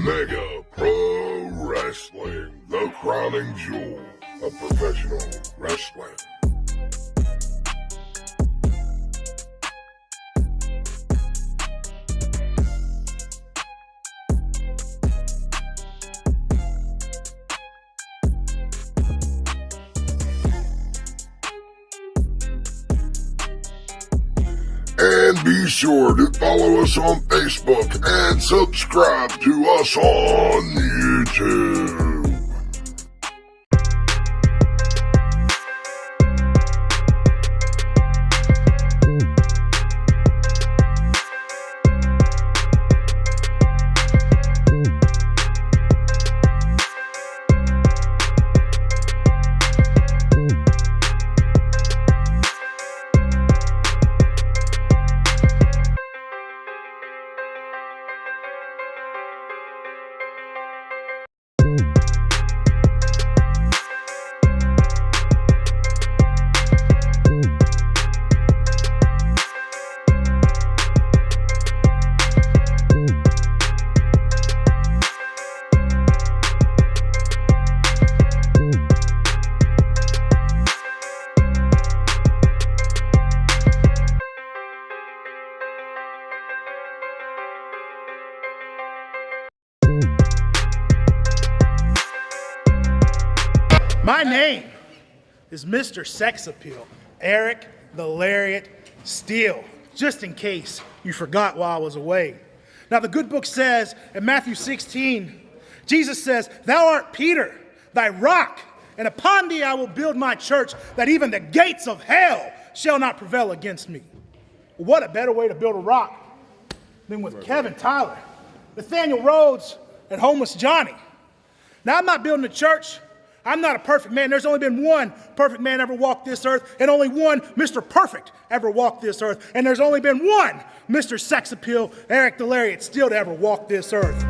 Mega Pro Wrestling, the crowning jewel of professional wrestling. And be sure to follow us on Facebook and subscribe to us on YouTube. My name is Mr. Sex Appeal, Eric the Lariat Steele, just in case you forgot while I was away. Now the good book says in Matthew 16, Jesus says, "Thou art Peter, thy rock, and upon thee I will build my church, that even the gates of hell shall not prevail against me." What a better way to build a rock than with Kevin Tyler, Nathaniel Rhodes, and Homeless Johnny. Now I'm not building a church. I'm not a perfect man. There's only been one perfect man ever walked this earth, and only one Mr. Perfect ever walked this earth. And there's only been one Mr. Sex Appeal, Eric the Lariat Steele, to ever walk this earth.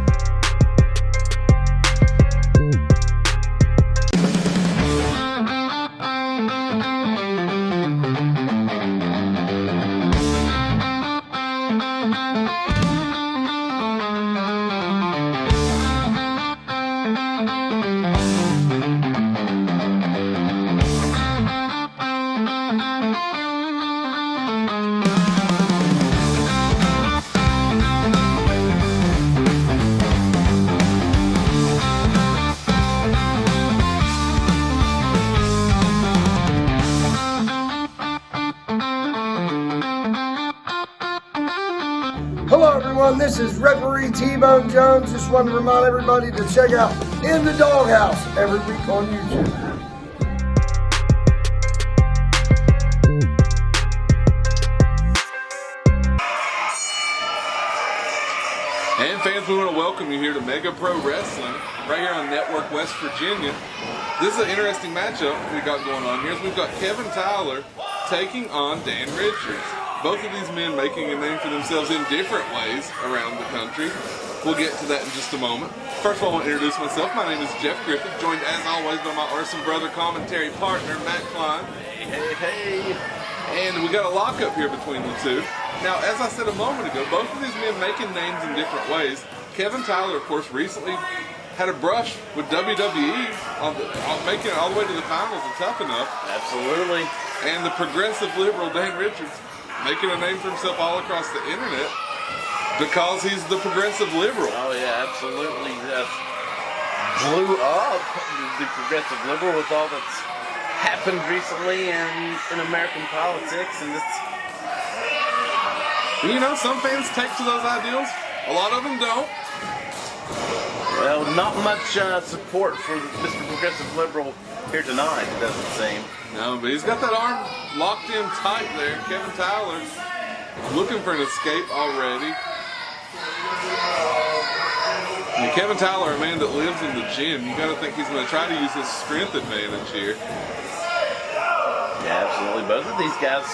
Hello everyone, this is Referee T-Bone Jones. Just wanted to remind everybody to check out In the Doghouse every week on YouTube. And fans, we want to welcome you here to Mega Pro Wrestling, right here on Network West Virginia. This is an interesting matchup we got going on here. We've got Kevin Tyler taking on Dan Richards. Both of these men making a name for themselves in different ways around the country. We'll get to that in just a moment. First of all, I want to introduce myself. My name is Jeff Griffith, joined as always by my Arson Brother commentary partner, Matt Klein. Hey. And we got a lockup here between the two. Now, as I said a moment ago, both of these men making names in different ways. Kevin Tyler, of course, recently had a brush with WWE on making it all the way to the finals of Tough Enough. Absolutely. And the progressive liberal Dan Richards making a name for himself all across the internet because he's the progressive liberal. Oh yeah, absolutely. Blew up the progressive liberal with all that's happened recently in American politics, and it's... You know, some fans take to those ideals. A lot of them don't. Well, not much support for Mr. Progressive Liberal here tonight, it doesn't seem. No, but he's got that arm locked in tight there. Kevin Tyler looking for an escape already. And Kevin Tyler, a man that lives in the gym, you got to think he's going to try to use his strength advantage here. Yeah, absolutely. Both of these guys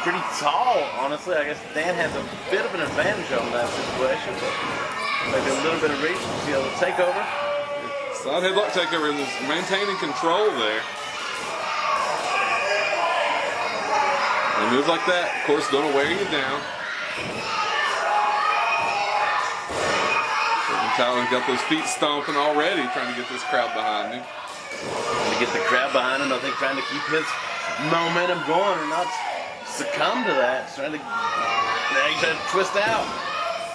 pretty tall, honestly. I guess Dan has a bit of an advantage on that situation, but maybe a little bit of reach to be able to take over. Side headlock takeover and just maintaining control there. And moves like that, of course, going to wear you down. Tyler's got those feet stomping already, trying to get this crowd behind him. Trying to get the crowd behind him. I think trying to keep his momentum going and not succumb to that. He's trying to twist out.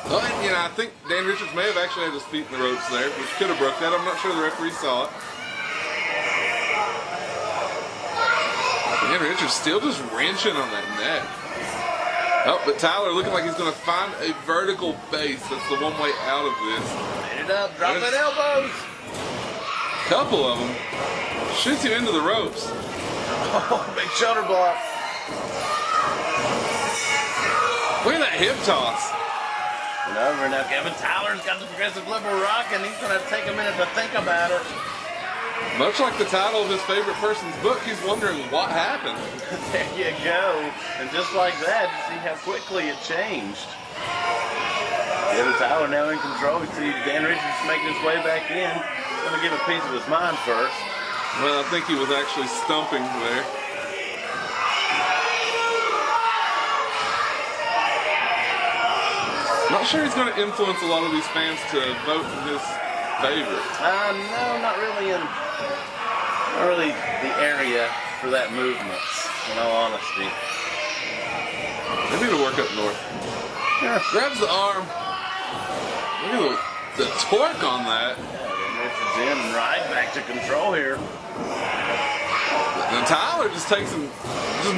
Well, and, you know, I think Dan Richards may have actually had his feet in the ropes there, which could have broke that. I'm not sure the referee saw it. Dan Richards still just wrenching on that neck. Oh, but Tyler looking like he's going to find a vertical base. That's the one way out of this. Made it up, dropping elbows. Couple of them. Shoots him into the ropes. Oh, big shoulder block. Look at that hip toss. And over now, Kevin Tyler's got the progressive liberal rock, and he's going to take a minute to think about it. Much like the title of his favorite person's book, he's wondering what happened. There you go. And just like that, you see how quickly it changed. Kevin Tyler now in control. You see Dan Richards making his way back in. He's going to give a piece of his mind first. Well, I think he was actually stumping there. Not sure he's going to influence a lot of these fans to vote in his favor. No, not really the area for that movement, in all honesty. Maybe to work up north. Yeah. Grabs the arm. Look at the torque on that. Yeah, Richards in and right back to control here. Now Tyler just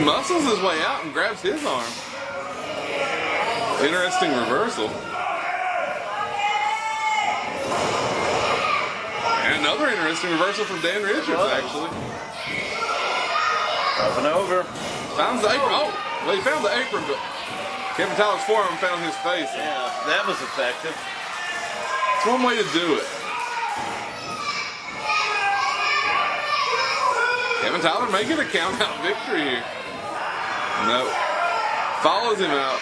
muscles his way out and grabs his arm. Interesting reversal. And another interesting reversal from Dan Richards, actually. Up and over. Found the apron. Oh, well, he found the apron, but Kevin Tyler's forearm found his face. Yeah, that was effective. It's one way to do it. Kevin Tyler may get a count-out victory here. No. Follows him out.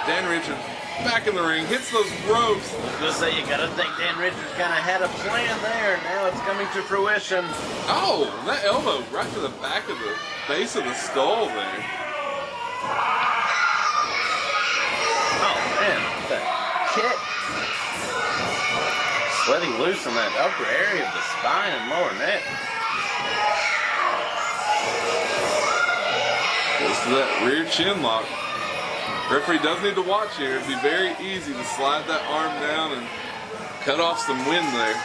Dan Richards back in the ring, hits those ropes. I was going to say, you got to think Dan Richards kind of had a plan there. Now it's coming to fruition. Oh, that elbow right to the back of the base of the skull there. Oh, man, that kick. Sweating loose on that upper area of the spine and lower neck. Goes to that rear chin lock. Referee does need to watch here. It'd be very easy to slide that arm down and cut off some wind there.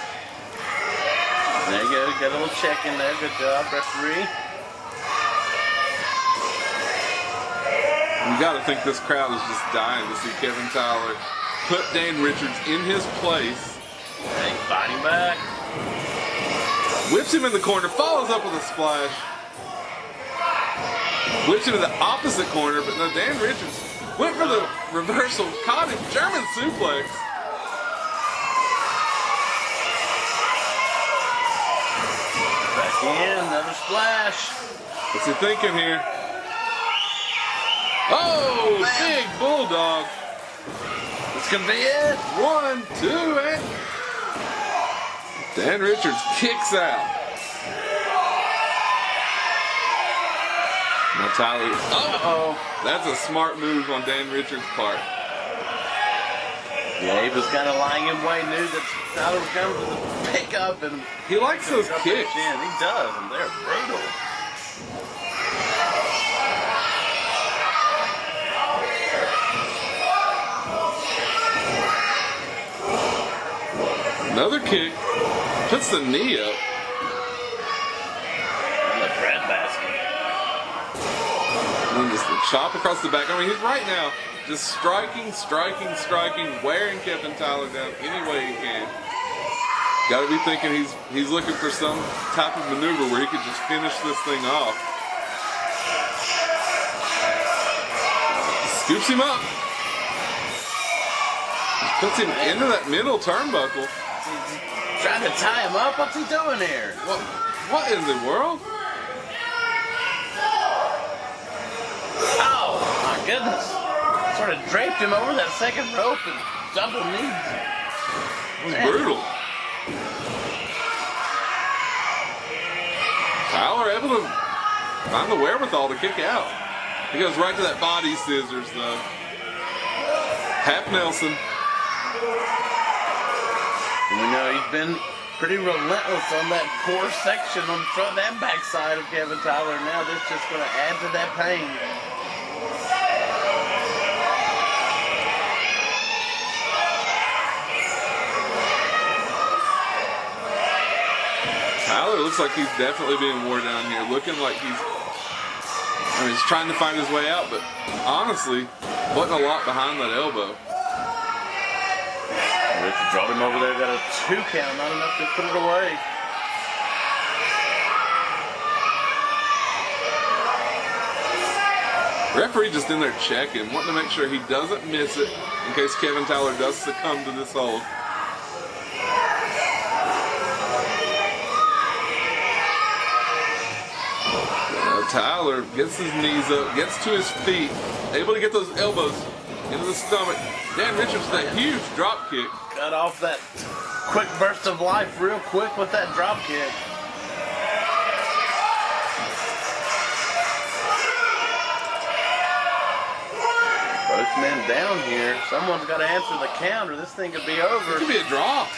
There you go. Got a little check in there. Good job, referee. You got to think this crowd is just dying to see Kevin Tyler put Dan Richards in his place. Hey, fighting back. Whips him in the corner, follows up with a splash. Whips him in the opposite corner, but no, Dan Richards went for the reversal, caught him, German suplex. Back in, another splash. What's he thinking here? Oh, big bulldog. This can be it. 1, 2, and Dan Richards kicks out. Now Tyler, that's a smart move on Dan Richards' part. Yeah, he was kind of lying in wait, knew that Tyler was coming to the pickup, and He likes those kicks. He does, and they're brutal. Another kick, puts the knee up. And the bread basket. And then just the chop across the back. I mean, he's right now just striking, wearing Kevin Tyler down any way he can. Got to be thinking he's looking for some type of maneuver where he could just finish this thing off. Scoops him up. Just puts him into that middle turnbuckle. He's trying to tie him up. What's he doing here? What in the world? Oh, my goodness. Sort of draped him over that second rope and double kneed. It was brutal. Tyler able to find the wherewithal to kick out. He goes right to that body scissors though. Half Nelson. he's been pretty relentless on that core section on the front and back side of Kevin Tyler. Now this just going to add to that pain. Tyler looks like he's definitely being wore down here. Looking like he's trying to find his way out, but honestly, wasn't a lot behind that elbow. Richard brought him over there, got a 2 count, not enough to put it away. Referee just in there checking, wanting to make sure he doesn't miss it in case Kevin Tyler does succumb to this hold. Tyler gets his knees up, gets to his feet, able to get those elbows into the stomach. Dan Richards with a huge drop kick. Cut off that quick burst of life real quick with that drop kick. Both men down here. Someone's got to answer the count or this thing could be over. It could be a draw.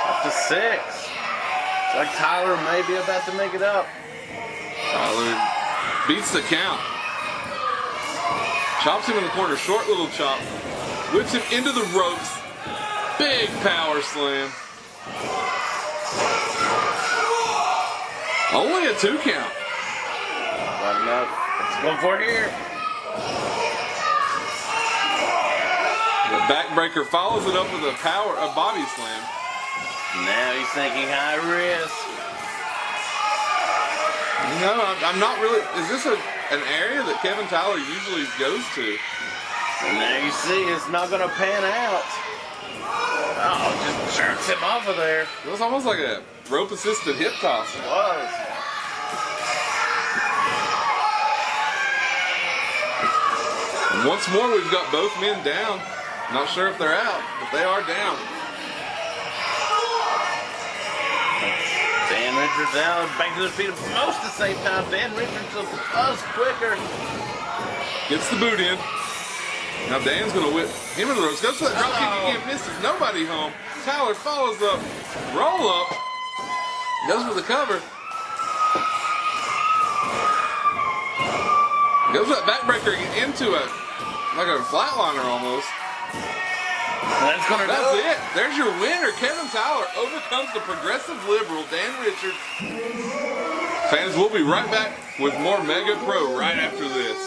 Up to 6. It's like Tyler may be about to make it up. Tyler beats the count. Chops him in the corner, short little chop. Whips him into the ropes. Big power slam. Only a 2 count. Not enough. Let's go for it here. The backbreaker follows it up with a body slam. Now he's thinking high risk. No, I'm not really. Is this an area that Kevin Tyler usually goes to? And there you see, it's not going to pan out. Oh, just jerks him off of there. It was almost like a rope-assisted hip toss. It was. And once more, we've got both men down. Not sure if they're out, but they are down. Dan Richards out, back to his feet almost the same time. Dan Richards was quicker. Gets the boot in. Now Dan's going to whip him in the ropes. Goes for that drop kick again, misses. Nobody home. Tyler follows up. Roll up. Goes for the cover. Goes for that backbreaker into like a flatliner almost. That's going to do it. That's it. There's your winner. Kevin Tyler overcomes the progressive liberal, Dan Richards. Fans, we'll be right back with more Mega Pro right after this.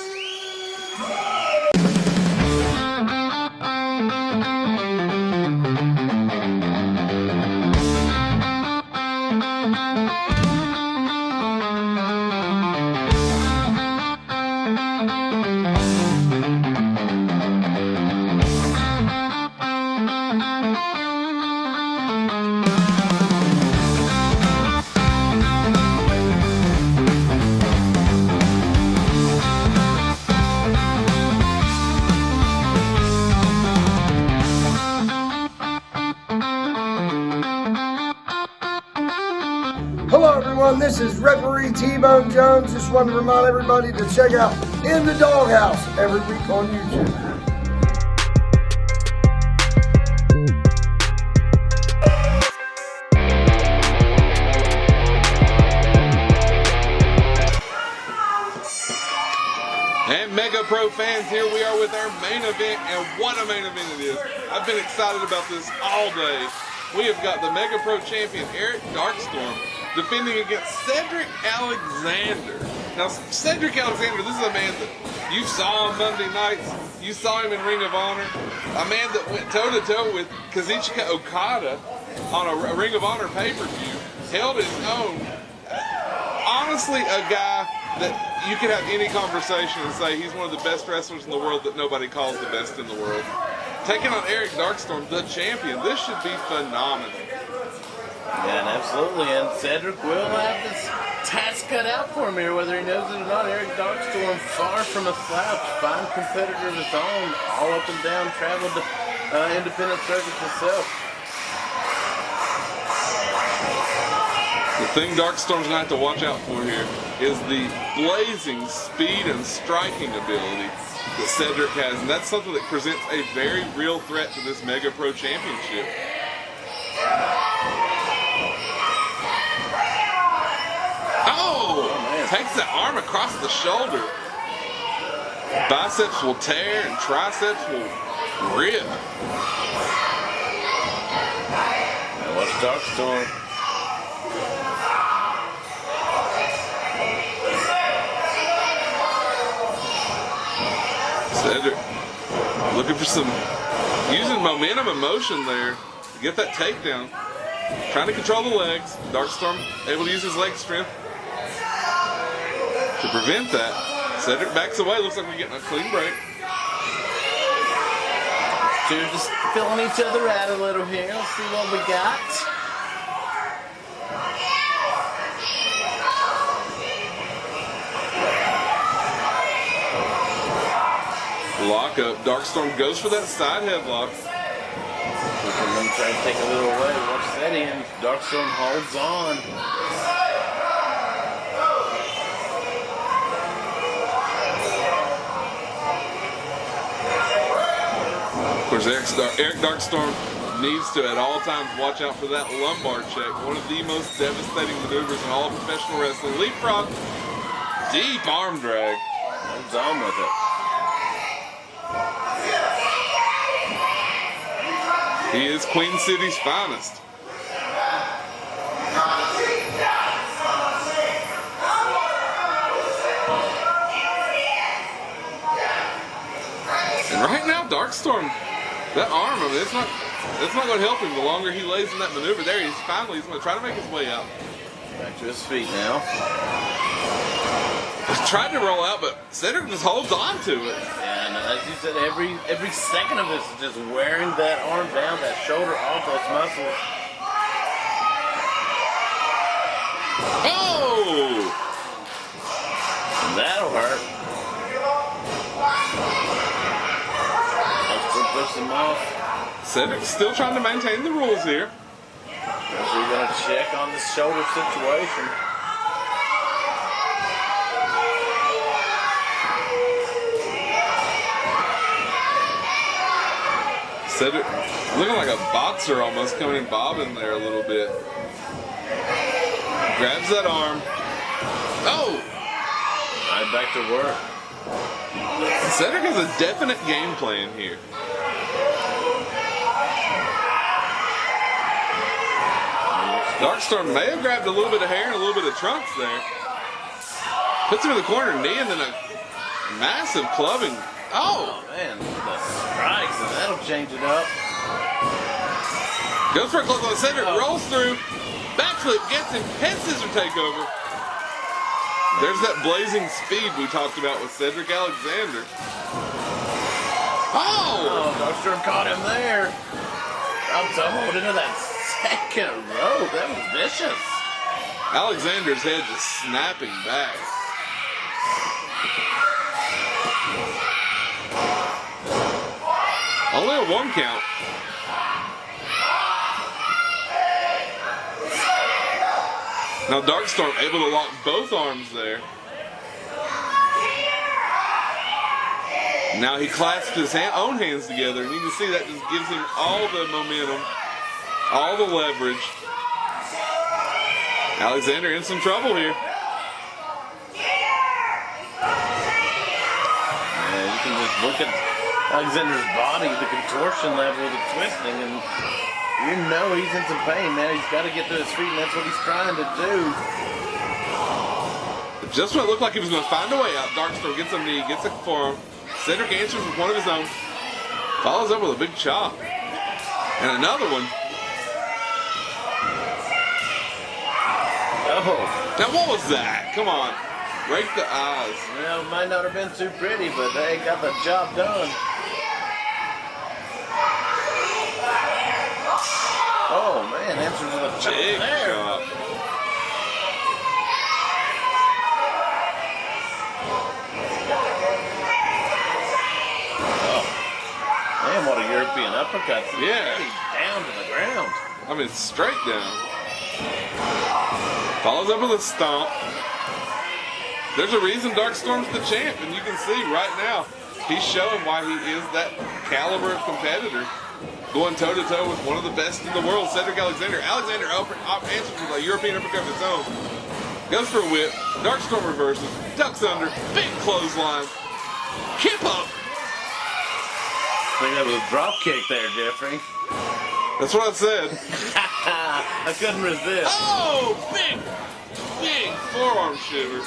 Hello everyone, this is referee T-Bone Jones. Just wanted to remind everybody to check out In the Doghouse every week on YouTube. And Mega Pro fans, here we are with our main event, and what a main event it is. I've been excited about this all day. We have got the Mega Pro champion, Eric Darkstorm, defending against Cedric Alexander. Now, Cedric Alexander, this is a man that you saw on Monday nights. You saw him in Ring of Honor. A man that went toe-to-toe with Kazuchika Okada on a Ring of Honor pay-per-view. Held his own. Honestly, a guy that you could have any conversation and say he's one of the best wrestlers in the world that nobody calls the best in the world. Taking on Eric Darkstorm, the champion. This should be phenomenal. Yeah, and absolutely. And Cedric will have this task cut out for him here, whether he knows it or not. Eric Darkstorm, far from a slouch, fine competitor of his own, all up and down, traveled to independent circuits himself. The thing Darkstorm's going to have to watch out for here is the blazing speed and striking ability that Cedric has, and that's something that presents a very real threat to this Mega Pro Championship. Oh! Takes the arm across the shoulder. Biceps will tear and triceps will rip. Now watch Darkstorm. Cedric looking for some, using momentum and motion there to get that takedown. Trying to control the legs. Darkstorm able to use his leg strength to prevent that. Cedric backs away. Looks like we're getting a clean break. Two just filling each other out a little here. Let's see what we got. Lock up. Darkstorm goes for that side headlock. And then try to take a little away. Watch that in. Darkstorm holds on. Of course, Eric Darkstorm needs to at all times watch out for that lumbar check. One of the most devastating maneuvers in all of professional wrestling. Leapfrog. Deep arm drag. Holds on with it. He is Queen City's finest. And right now, Darkstorm, that arm, I mean, it's not going to help him the longer he lays in that maneuver. There, he's going to try to make his way out. Back to his feet now. He's tried to roll out, but Cedric just holds on to it. And as you said, every second of this is just wearing that arm down, that shoulder off those muscles. Oh! And that'll hurt. Let's push him off. Cedric's still trying to maintain the rules here. We're going to check on this shoulder situation. Cedric looking like a boxer almost, coming in bobbing there a little bit. Grabs that arm. Oh! Right back to work. Cedric has a definite game plan here. Darkstorm may have grabbed a little bit of hair and a little bit of trunks there. Puts him in the corner, knee, and then a massive clubbing. Oh! Man, the strikes, and that'll change it up. Goes for a close on Cedric, rolls through, backflip, gets him, head scissor takeover. There's that blazing speed we talked about with Cedric Alexander. Oh! Darkstorm caught him there. I'm so hold into that second rope. That was vicious. Alexander's head just snapping back. Only a 1 count. Now Darkstorm able to lock both arms there. Now he clasps his own hands together, and you can see that just gives him all the momentum, all the leverage. Alexander in some trouble here. Yeah, you can just look at Alexander's body, the contortion level, the twisting, and you know he's in some pain now. He's got to get to his feet, and that's what he's trying to do. Just when it looked like he was going to find a way out, Darkstorm gets a knee, gets a forearm. Cedric answers with one of his own. Follows up with a big chop. And another one. Oh. Now what was that? Come on. Break the eyes. Well, it might not have been too pretty, but they got the job done. Oh, man, answers with a chop Big there. chop. Man, what a European uppercut. Yeah. Down to the ground. I mean, straight down. Follows up with a stomp. There's a reason Darkstorm's the champ, and you can see right now, He's showing why he is that caliber of competitor. Going toe-to-toe with one of the best in the world, Cedric Alexander. Alexander answers with a European uppercut of his own. Goes for a whip. Darkstorm reverses. Ducks under. Big clothesline. Kip up. I think that was a drop kick there, Jeffrey. That's what I said. I couldn't resist. Oh, big forearm shiver.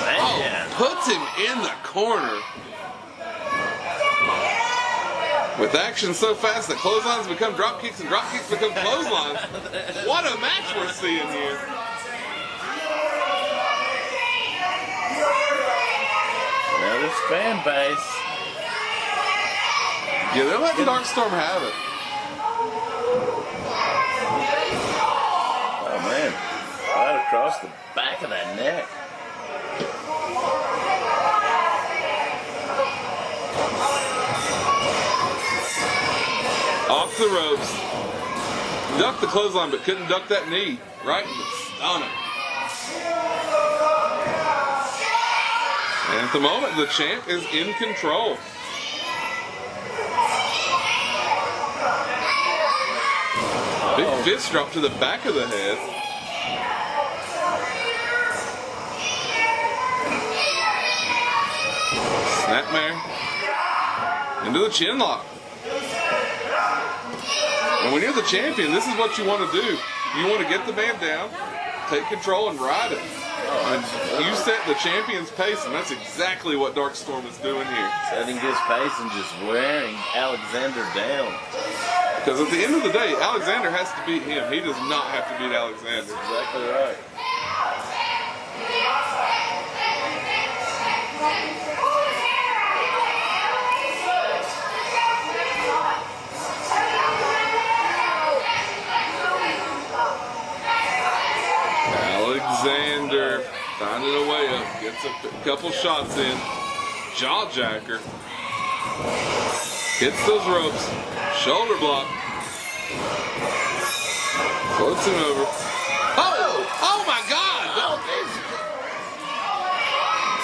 Man. Oh, puts him in the corner. With action so fast that clotheslines become drop kicks and drop kicks become clotheslines. What a match we're seeing here. Now this fan base. Yeah, they're letting Darkstorm have it. Oh man, right across the back of that neck. Off the ropes. Ducked the clothesline, but couldn't duck that knee. Right in the stomach. And at the moment, the champ is in control. Big fist drop to the back of the head. Snapmare. Into the chin lock. And when you're the champion, this is what you want to do. You want to get the man down, take control, and ride it. And you set the champion's pace, and that's exactly what Darkstorm is doing here. Setting his pace and just wearing Alexander down. Because at the end of the day, Alexander has to beat him. He does not have to beat Alexander. Exactly right. Alexander finding a way up, gets a couple shots in. Jawjacker. Hits those ropes. Shoulder block. Floats him over. Oh! Oh my God! Oh,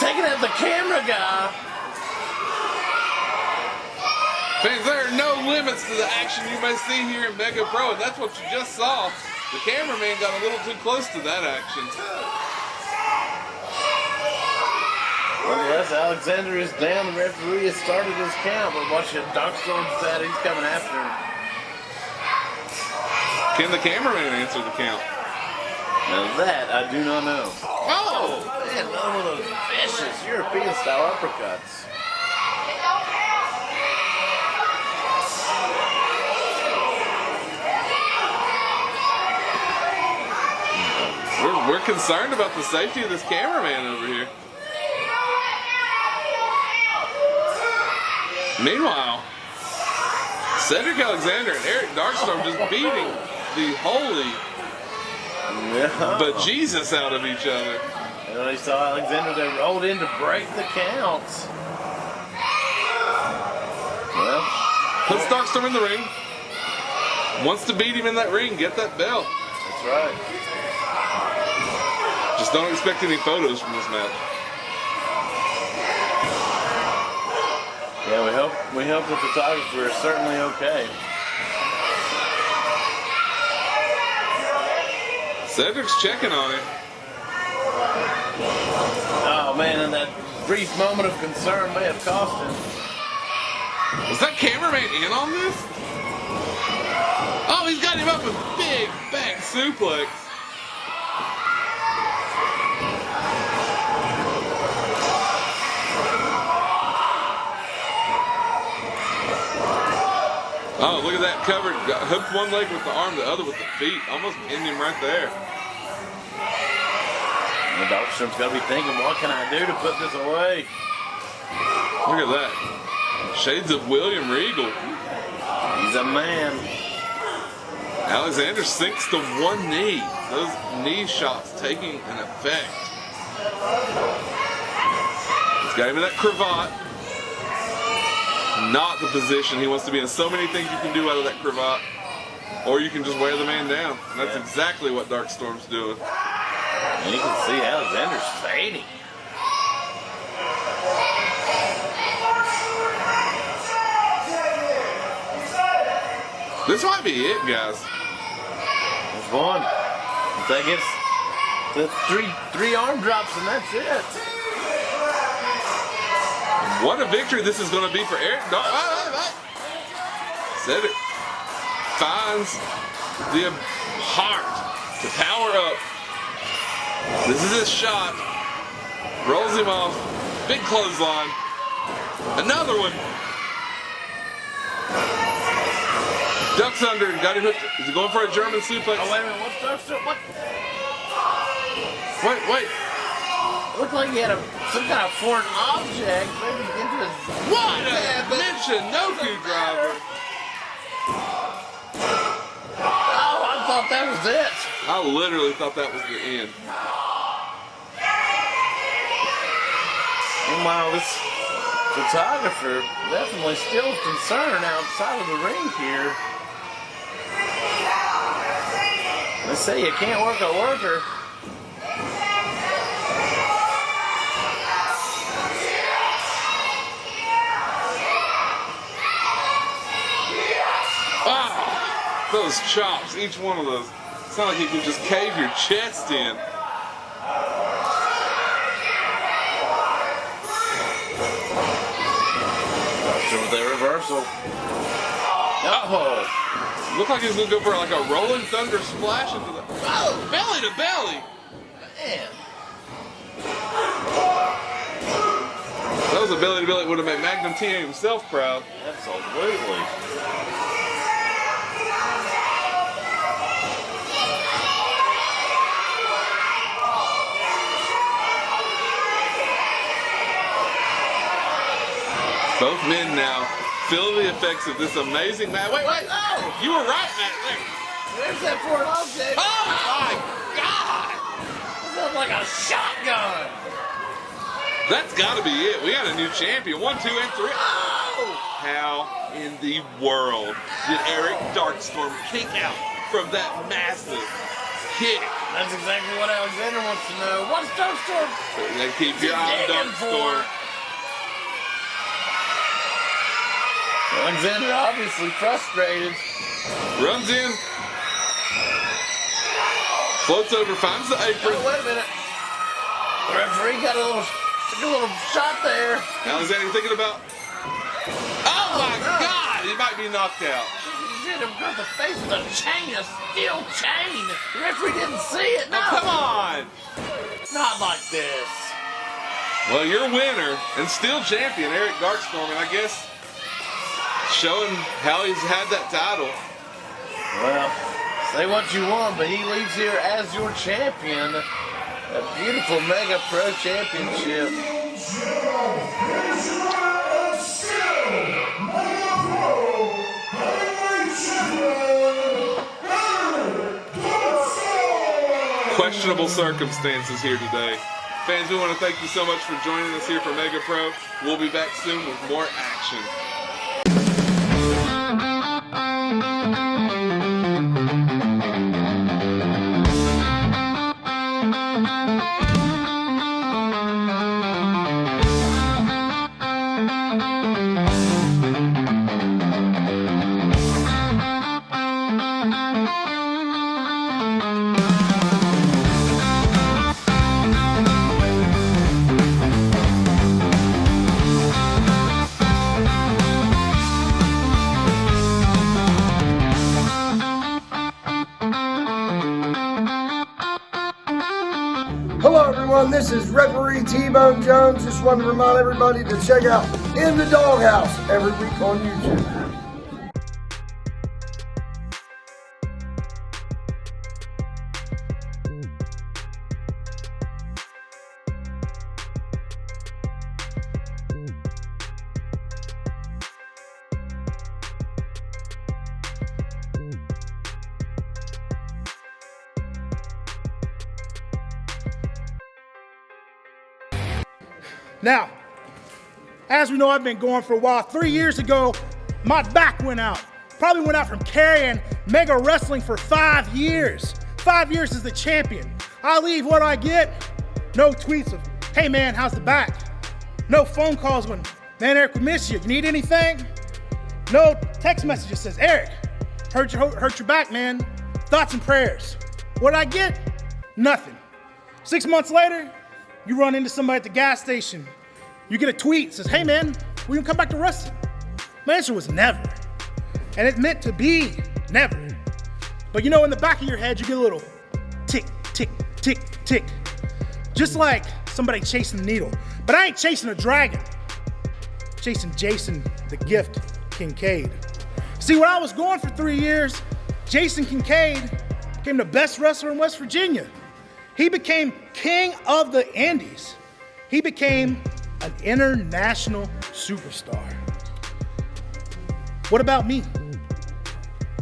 taking out the camera guy. Fans, there are no limits to the action you may see here in Mega Pro, and that's what you just saw. The cameraman got a little too close to that action. Nonetheless, Alexander is down. The referee has started his count, but watch it. Darkstorm said he's coming after him. Can the cameraman answer the count? Now that I do not know. Oh, man, another one of those vicious European-style uppercuts. We're concerned about the safety of this cameraman over here. Meanwhile, Cedric Alexander and Eric Darkstorm just beating the holy bejesus out of each other. And when he saw Alexander, they rolled in to break the counts. Well, puts Darkstorm in the ring. Wants to beat him in that ring, get that belt. That's right. Just don't expect any photos from this match. Yeah, we hope the photographer is certainly okay. Cedric's checking on it. Oh man, and that brief moment of concern may have cost him. Was that cameraman in on this? Oh, he's got him up with big back suplex. Oh, look at that covered. Hooked one leg with the arm, the other with the feet. Almost pinned him right there. And Darkstorm's got to be thinking, what can I do to put this away? Look at that. Shades of William Regal. He's a man. Alexander sinks to one knee. Those knee shots taking an effect. He's got him in that cravat. Not the position he wants to be in. So many things you can do out of that cravat. Or you can just wear the man down. And that's exactly what Darkstorm's doing. And you can see Alexander's fading. This might be it, guys. There's one. If that gets the three arm drops, and that's it. What a victory this is going to be for Eric. Cedric finds the heart to power up. This is his shot. Rolls him off. Big clothesline. Another one. Ducks under. Got him hooked. Is he going for a German suplex? Oh, wait a minute. What's Darkstorm? What? Wait. Looked like he had some kind of foreign object. Maybe into his. What a Michinoku driver. Oh, I thought that was it. I literally thought that was the end. Meanwhile, this photographer definitely still concerned outside of the ring here. They say you can't work a worker. Ah, those chops, each one of those. It's not like you can just cave your chest in. With that reversal. Oh. Looked like he was going to go for like a rolling thunder splash into the belly to belly. Man. That was a belly to belly that would have made Magnum TA himself proud. Absolutely. Both men now feel the effects of this amazing match. Wait. Oh. You were right, Matt. There. There's that foreign object. Oh my God! That sounds like a shotgun. That's got to be it. We got a new champion. 1, 2, and 3. Oh. How in the world did Eric Darkstorm kick out from that massive kick? That's exactly what Alexander wants to know. What's Darkstorm? Then keep your eye on Darkstorm. Alexander obviously frustrated. Runs in. Floats over, finds the apron. Oh, wait a minute. The referee got took a little shot there. Alexander thinking about. Oh my God! He might be knocked out. He hit him across the face with a chain, a steel chain. The referee didn't see it. No. Oh, come on! Not like this. Well, your winner and still champion, Eric Darkstorm, and I guess showing how he's had that title. Well, say what you want, but he leaves here as your champion. A beautiful Mega Pro Championship. Questionable circumstances here today. Fans, we want to thank you so much for joining us here for Mega Pro. We'll be back soon with more action. Hello everyone, this is referee T-Bone Jones. Just wanted to remind everybody to check out In the Doghouse every week on YouTube. Now, as we know, I've been going for a while. 3 years ago, my back went out. Probably went out from carrying Mega Wrestling for 5 years. 5 years as the champion. I leave, what do I get? No tweets of, hey man, how's the back? No phone calls when, man, Eric, we miss you. You need anything? No text messages says, Eric, Hurt your back, man. Thoughts and prayers. What did I get? Nothing. 6 months later, you run into somebody at the gas station. You get a tweet, says, hey man, will you come back to wrestling? My answer was never. And it meant to be never. But you know, in the back of your head, you get a little tick, tick, tick, tick. Just like somebody chasing a needle. But I ain't chasing a dragon. I'm chasing Jason the Gift Kincaid. See, when I was gone for 3 years, Jason Kincaid became the best wrestler in West Virginia. He became king of the Indies. He became an international superstar. What about me?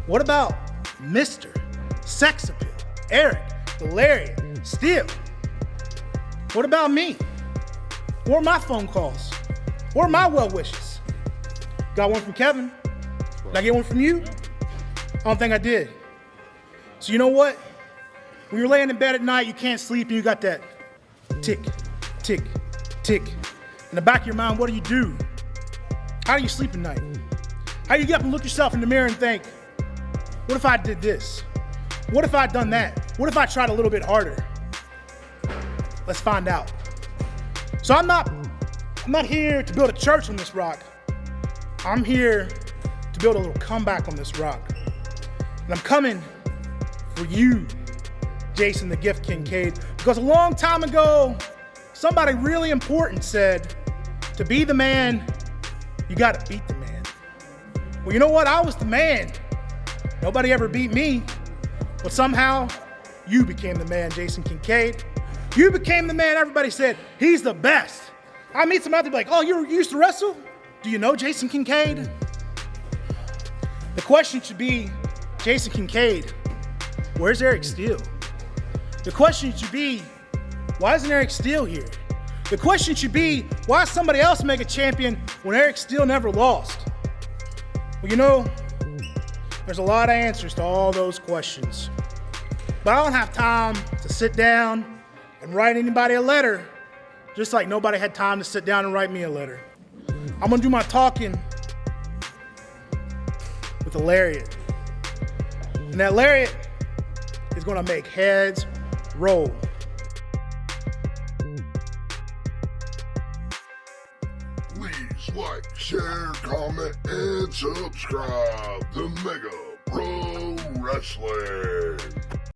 What about Mr. Sex Appeal, Eric, the Lariat, Steel? What about me? Where are my phone calls? Where are my well wishes? Got one from Kevin. Did I get one from you? I don't think I did. So you know what? When you're laying in bed at night, you can't sleep, and you got that tick, tick, tick. In the back of your mind, what do? How do you sleep at night? How do you get up and look yourself in the mirror and think, what if I did this? What if I'd done that? What if I tried a little bit harder? Let's find out. So I'm not here to build a church on this rock. I'm here to build a little comeback on this rock. And I'm coming for you, Jason the Gift Kincaid, because a long time ago, somebody really important said, to be the man, you gotta beat the man. Well, you know what? I was the man. Nobody ever beat me, but somehow you became the man, Jason Kincaid. You became the man everybody said, he's the best. I meet somebody out there like, oh, you used to wrestle? Do you know Jason Kincaid? The question should be, Jason Kincaid, where's Eric Steele? The question should be, why isn't Eric Steele here? The question should be, why is somebody else make a champion when Eric Steele never lost? Well, you know, there's a lot of answers to all those questions. But I don't have time to sit down and write anybody a letter, just like nobody had time to sit down and write me a letter. I'm gonna do my talking with a lariat. And that lariat is gonna make heads roll. Please like, share, comment, and subscribe to Mega Pro Wrestling.